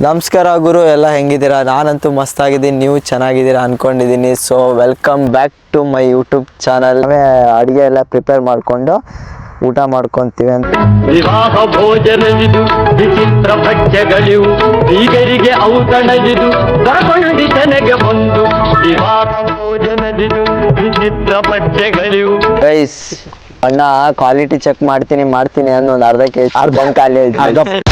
ನಮಸ್ಕಾರ ಗುರು, ಎಲ್ಲ ಹೆಂಗಿದ್ದೀರಾ? ನಾನಂತೂ ಮಸ್ತಾಗಿದ್ದೀನಿ, ನೀವು ಚೆನ್ನಾಗಿದ್ದೀರಾ ಅಂದ್ಕೊಂಡಿದ್ದೀನಿ. So welcome back to my YouTube channel. ಅಡುಗೆ ಎಲ್ಲ ಪ್ರಿಪೇರ್ ಮಾಡಿಕೊಂಡು ಊಟ ಮಾಡ್ಕೊತೀವಿ ಅಂತ. ವಿವಾಹ ಭೋಜನವಿದು ವಿಚಿತ್ರ ಭಕ್ಷ್ಯಗಳಿವು, ಬೀಗರಿಗೆ ಔತಣವಿದು ದರಕೊಂಡಿತನೆಗೆ ಬಂದು. ವಿವಾಹ ಭೋಜನವಿದು ವಿಚಿತ್ರ ಭಕ್ಷ್ಯಗಳಿವು. ಗೈಸ್, ಅಣ್ಣ ಕ್ವಾಲಿಟಿ ಚೆಕ್ ಮಾಡ್ತೀನಿ ಅನ್ನೋ ಒಂದು ಅರ್ಧ ಕೆಜಿ ಖಾಲಿ ಆಯ್ತು.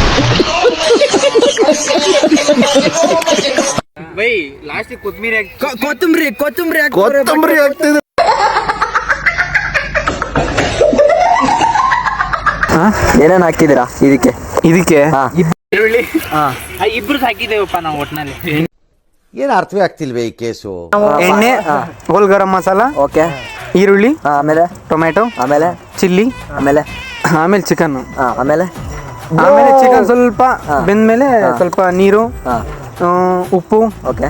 ಬೈ ಲಾಸ್ಟ್ ಕೊತ್ತಂಬರಿ ಆಗ್ತಿದೆ. ಏನೇನು ಹಾಕಿದ್ದೀರಾ ಇದಕ್ಕೆ? ಈರುಳ್ಳಿ ಇಬ್ರು ಹಾಕಿದ್ದೇವಪ್ಪ ನಾವು ಒಟ್ಟಿನಲ್ಲಿ. ಏನು ಅರ್ಥವೇ ಆಗ್ತಿಲ್ವೇ ಈ ಕೇಸು? ಎಣ್ಣೆ, ಹೋಲ್ ಗರಂ ಮಸಾಲ, ಓಕೆ, ಈರುಳ್ಳಿ, ಆಮೇಲೆ ಟೊಮೆಟೊ, ಆಮೇಲೆ ಚಿಲ್ಲಿ, ಆಮೇಲೆ ಚಿಕನ್, ಆಮೇಲೆ ಚಿಕನ್ ಸ್ವಲ್ಪ ಬೆಂದ್ಮೇಲೆ ಸ್ವಲ್ಪ ನೀರು, ಉಪ್ಪು, okay,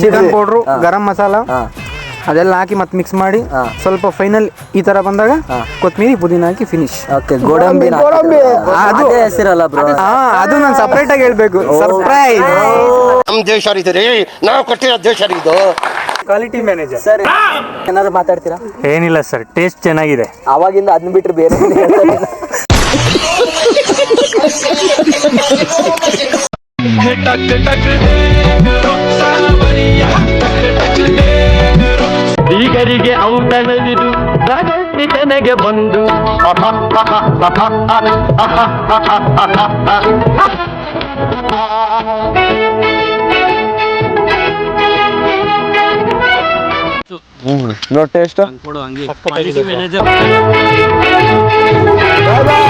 chicken powder, garam masala ಅದೆಲ್ಲ ಹಾಕಿ ಮತ್ತೆ ಮಿಕ್ಸ್ ಮಾಡಿ ಸ್ವಲ್ಪ ಫೈನಲ್ ಈ ತರ ಬಂದಾಗ ಕೊತ್ತಂಬರಿ ಪುದೀನ ಹಾಕಿ ಫಿನಿಶ್. ಓಕೆ, ಗೋಡಂಬಿ ಅದು ಹೆಸರಲ್ಲ ಬ್ರೋ, ಅದು ನಾನು ಸಪ್ರೇಟ್ ಆಗಿ ಹೇಳ್ಬೇಕು. ಸರ್ಪ್ರೈಸ್. ನಮ್ಮ ದೇಶ ರೀ, ನಾವು ಕೊಟ್ಟಿರೋ ದೇಶ ಇದು. ಕ್ವಾಲಿಟಿ ಮ್ಯಾನೇಜರ್ ಸರ್, ಏನಾದ್ರು ಮಾತಾಡ್ತೀರಾ? ಏನಿಲ್ಲ ಸರ್, ಟೇಸ್ಟ್ ಚೆನ್ನಾಗಿದೆ. ಅವಾಗಿಂದ ಅದನ್ನ ಬಿಟ್ರೆ ಬೇರೆ ಬೀಗರಿಗೆ ಔತಣವಿದು ದರಕೊಂಡಿತನೆಗೆ ಬಂದು. ನೋ ಟೇಸ್ಟ್ ಕೊಡು ಹಂಗೆ ಕ್ವಾಲಿಟಿ ಮ್ಯಾನೇಜರ್. ಬಾಯ್ ಬಾಯ್.